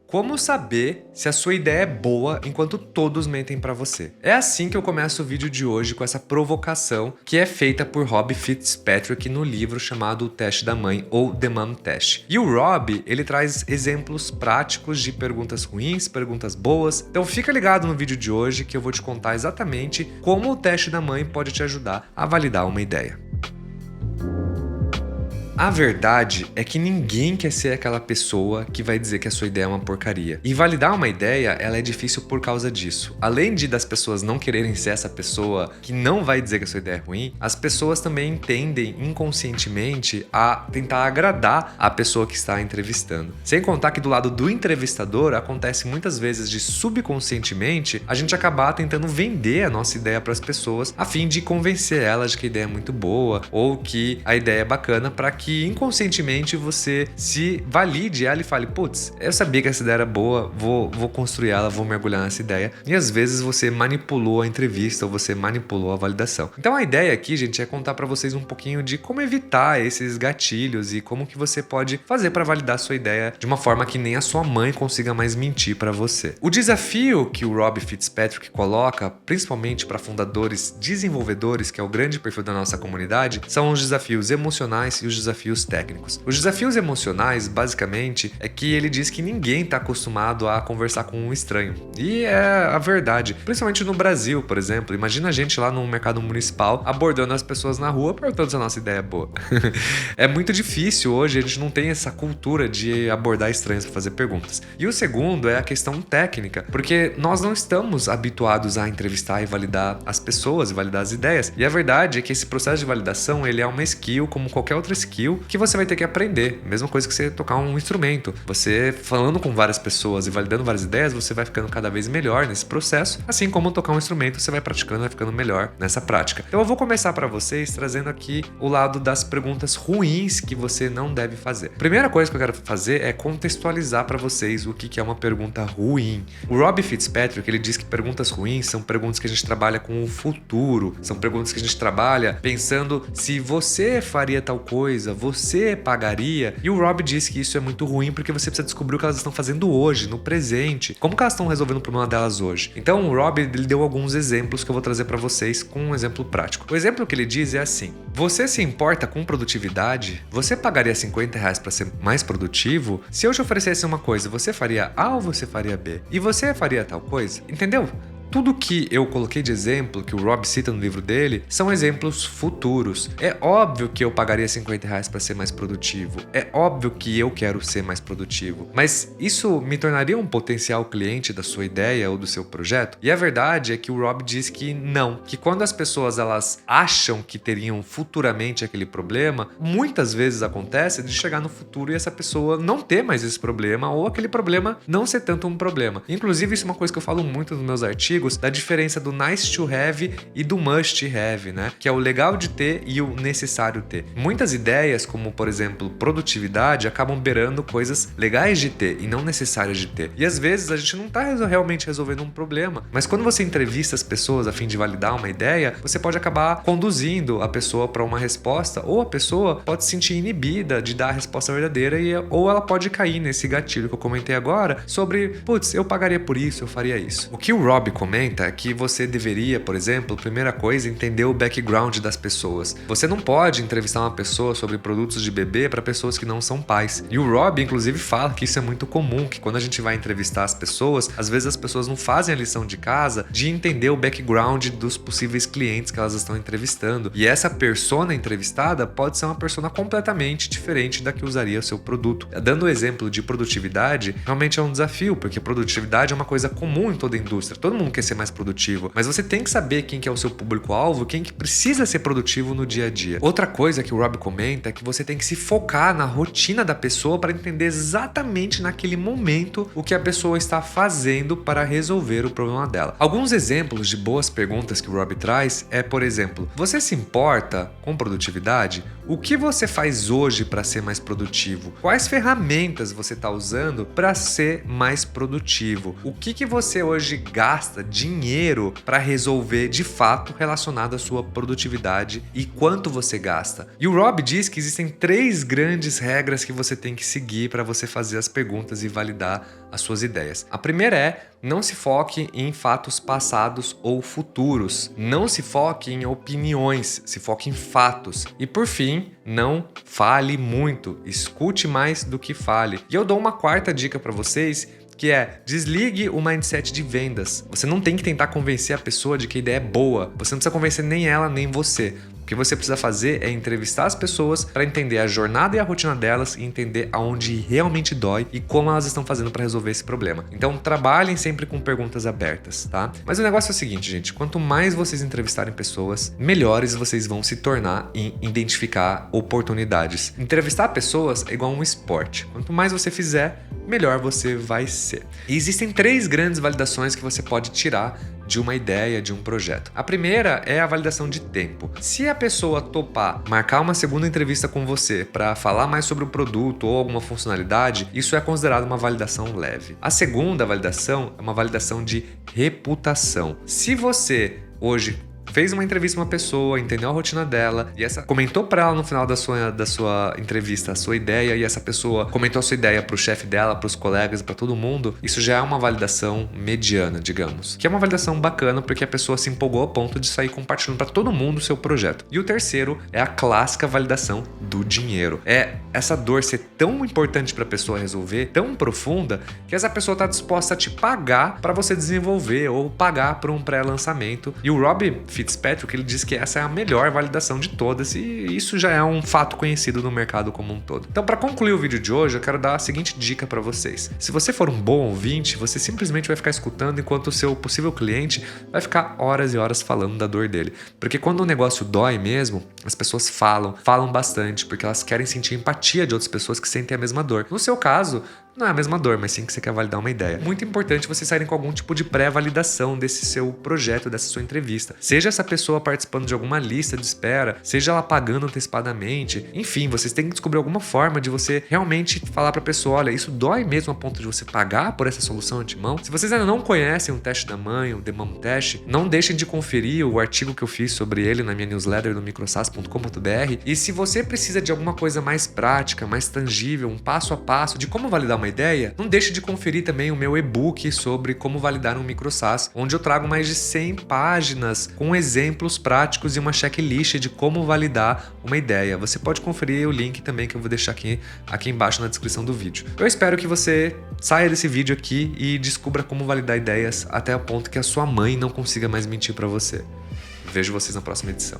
Como saber se a sua ideia é boa enquanto todos mentem pra você? É assim que eu começo o vídeo de hoje, com essa provocação que é feita por Rob Fitzpatrick no livro chamado O Teste da Mãe, ou The Mom Test. E o Rob, ele traz exemplos práticos de perguntas ruins, perguntas boas. Então fica ligado no vídeo de hoje que eu vou te contar exatamente como o teste da mãe pode te ajudar a validar uma ideia. A verdade é que ninguém quer ser aquela pessoa que vai dizer que a sua ideia é uma porcaria. E validar uma ideia, ela é difícil por causa disso. Além das pessoas não quererem ser essa pessoa que não vai dizer que a sua ideia é ruim, as pessoas também tendem inconscientemente a tentar agradar a pessoa que está entrevistando. Sem contar que do lado do entrevistador, acontece muitas vezes de subconscientemente a gente acabar tentando vender a nossa ideia para as pessoas a fim de convencer elas de que a ideia é muito boa ou que a ideia é bacana, para que inconscientemente você se valide ela e fale, putz, eu sabia que essa ideia era boa, vou construir ela, vou mergulhar nessa ideia. E às vezes você manipulou a entrevista ou você manipulou a validação. Então a ideia aqui, gente, é contar para vocês um pouquinho de como evitar esses gatilhos e como que você pode fazer para validar a sua ideia de uma forma que nem a sua mãe consiga mais mentir para você. O desafio que o Rob Fitzpatrick coloca, principalmente para fundadores desenvolvedores, que é o grande perfil da nossa comunidade, são os desafios emocionais e os desafios técnicos. Os desafios emocionais, basicamente, é que ele diz que ninguém está acostumado a conversar com um estranho. E é a verdade. Principalmente no Brasil, por exemplo. Imagina a gente lá no mercado municipal abordando as pessoas na rua perguntando se a nossa ideia é boa. É muito difícil hoje, a gente não tem essa cultura de abordar estranhos para fazer perguntas. E o segundo é a questão técnica, porque nós não estamos habituados a entrevistar e validar as pessoas e validar as ideias. E a verdade é que esse processo de validação, ele é uma skill como qualquer outra skill que você vai ter que aprender. Mesma coisa que você tocar um instrumento. Você falando com várias pessoas e validando várias ideias, você vai ficando cada vez melhor nesse processo. Assim como tocar um instrumento, você vai praticando, vai ficando melhor nessa prática. Então eu vou começar para vocês trazendo aqui o lado das perguntas ruins que você não deve fazer. A primeira coisa que eu quero fazer é contextualizar para vocês o que é uma pergunta ruim. O Rob Fitzpatrick, ele diz que perguntas ruins são perguntas que a gente trabalha com o futuro, são perguntas que a gente trabalha pensando se você faria tal coisa, você pagaria? E o Rob diz que isso é muito ruim porque você precisa descobrir o que elas estão fazendo hoje, no presente. Como que elas estão resolvendo o problema delas hoje? Então o Rob, ele deu alguns exemplos que eu vou trazer para vocês com um exemplo prático. O exemplo que ele diz é assim: você se importa com produtividade? Você pagaria R$50 para ser mais produtivo? Se eu te oferecesse uma coisa, você faria A ou você faria B? E você faria tal coisa? Entendeu? Tudo que eu coloquei de exemplo, que o Rob cita no livro dele, são exemplos futuros. É óbvio que eu pagaria R$50 para ser mais produtivo. É óbvio que eu quero ser mais produtivo. Mas isso me tornaria um potencial cliente da sua ideia ou do seu projeto? E a verdade é que o Rob diz que não. Que quando as pessoas elas acham que teriam futuramente aquele problema, muitas vezes acontece de chegar no futuro e essa pessoa não ter mais esse problema ou aquele problema não ser tanto um problema. Inclusive, isso é uma coisa que eu falo muito nos meus artigos, da diferença do nice to have e do must have, né? Que é o legal de ter e o necessário ter. Muitas ideias, como por exemplo produtividade, acabam beirando coisas legais de ter e não necessárias de ter. E às vezes a gente não está realmente resolvendo um problema, mas quando você entrevista as pessoas a fim de validar uma ideia, você pode acabar conduzindo a pessoa para uma resposta, ou a pessoa pode se sentir inibida de dar a resposta verdadeira ou ela pode cair nesse gatilho que eu comentei agora sobre, putz, eu pagaria por isso, eu faria isso. O que o Rob comenta que você deveria, por exemplo, primeira coisa, entender o background das pessoas. Você não pode entrevistar uma pessoa sobre produtos de bebê para pessoas que não são pais. E o Rob, inclusive, fala que isso é muito comum, que quando a gente vai entrevistar as pessoas, às vezes as pessoas não fazem a lição de casa de entender o background dos possíveis clientes que elas estão entrevistando. E essa persona entrevistada pode ser uma persona completamente diferente da que usaria o seu produto. Dando o exemplo de produtividade, realmente é um desafio, porque produtividade é uma coisa comum em toda a indústria. Todo mundo quer ser mais produtivo, mas você tem que saber quem que é o seu público-alvo, quem que precisa ser produtivo no dia a dia. Outra coisa que o Rob comenta é que você tem que se focar na rotina da pessoa para entender exatamente naquele momento o que a pessoa está fazendo para resolver o problema dela. Alguns exemplos de boas perguntas que o Rob traz é, por exemplo, você se importa com produtividade? O que você faz hoje para ser mais produtivo? Quais ferramentas você está usando para ser mais produtivo? O que você hoje gasta dinheiro para resolver de fato relacionado à sua produtividade e quanto você gasta. E o Rob diz que existem 3 grandes regras que você tem que seguir para você fazer as perguntas e validar as suas ideias. A primeira é: não se foque em fatos passados ou futuros. Não se foque em opiniões, se foque em fatos. E por fim, não fale muito. Escute mais do que fale. E eu dou uma quarta dica para vocês, que é: desligue o mindset de vendas. Você não tem que tentar convencer a pessoa de que a ideia é boa. Você não precisa convencer nem ela, nem você. O que você precisa fazer é entrevistar as pessoas para entender a jornada e a rotina delas e entender aonde realmente dói e como elas estão fazendo para resolver esse problema. Então, trabalhem sempre com perguntas abertas, tá? Mas o negócio é o seguinte, gente: quanto mais vocês entrevistarem pessoas, melhores vocês vão se tornar em identificar oportunidades. Entrevistar pessoas é igual um esporte. Quanto mais você fizer, melhor você vai ser. E existem 3 grandes validações que você pode tirar de uma ideia, de um projeto. A primeira é a validação de tempo. Se a pessoa topar marcar uma segunda entrevista com você para falar mais sobre o produto ou alguma funcionalidade, isso é considerado uma validação leve. A segunda validação é uma validação de reputação. Se você hoje fez uma entrevista com uma pessoa, entendeu a rotina dela e essa comentou para ela no final da sua entrevista a sua ideia, e essa pessoa comentou a sua ideia pro chefe dela, pros colegas, para todo mundo, isso já é uma validação mediana, digamos. Que é uma validação bacana porque a pessoa se empolgou ao ponto de sair compartilhando para todo mundo o seu projeto. E o terceiro é a clássica validação do dinheiro. É essa dor ser tão importante para a pessoa resolver, tão profunda, que essa pessoa tá disposta a te pagar para você desenvolver ou pagar por um pré-lançamento. E o Rob Fitzpatrick, ele diz que essa é a melhor validação de todas, e isso já é um fato conhecido no mercado como um todo. Então, para concluir o vídeo de hoje, eu quero dar a seguinte dica para vocês. Se você for um bom ouvinte, você simplesmente vai ficar escutando enquanto o seu possível cliente vai ficar horas e horas falando da dor dele. Porque quando o negócio dói mesmo, as pessoas falam bastante, porque elas querem sentir empatia de outras pessoas que sentem a mesma dor. No seu caso, não é a mesma dor, mas sim que você quer validar uma ideia. Muito importante vocês saírem com algum tipo de pré-validação desse seu projeto, dessa sua entrevista. Seja essa pessoa participando de alguma lista de espera, seja ela pagando antecipadamente. Enfim, vocês têm que descobrir alguma forma de você realmente falar pra pessoa: olha, isso dói mesmo a ponto de você pagar por essa solução antemão? Se vocês ainda não conhecem o teste da mãe, o The Mom Test, não deixem de conferir o artigo que eu fiz sobre ele na minha newsletter no microsas.com.br. E se você precisa de alguma coisa mais prática, mais tangível, um passo a passo de como validar uma ideia, não deixe de conferir também o meu e-book sobre como validar um microsas, onde eu trago mais de 100 páginas com exemplos práticos e uma checklist de como validar uma ideia. Você pode conferir o link também que eu vou deixar aqui embaixo na descrição do vídeo. Eu espero que você saia desse vídeo aqui e descubra como validar ideias até o ponto que a sua mãe não consiga mais mentir para você. Vejo vocês na próxima edição.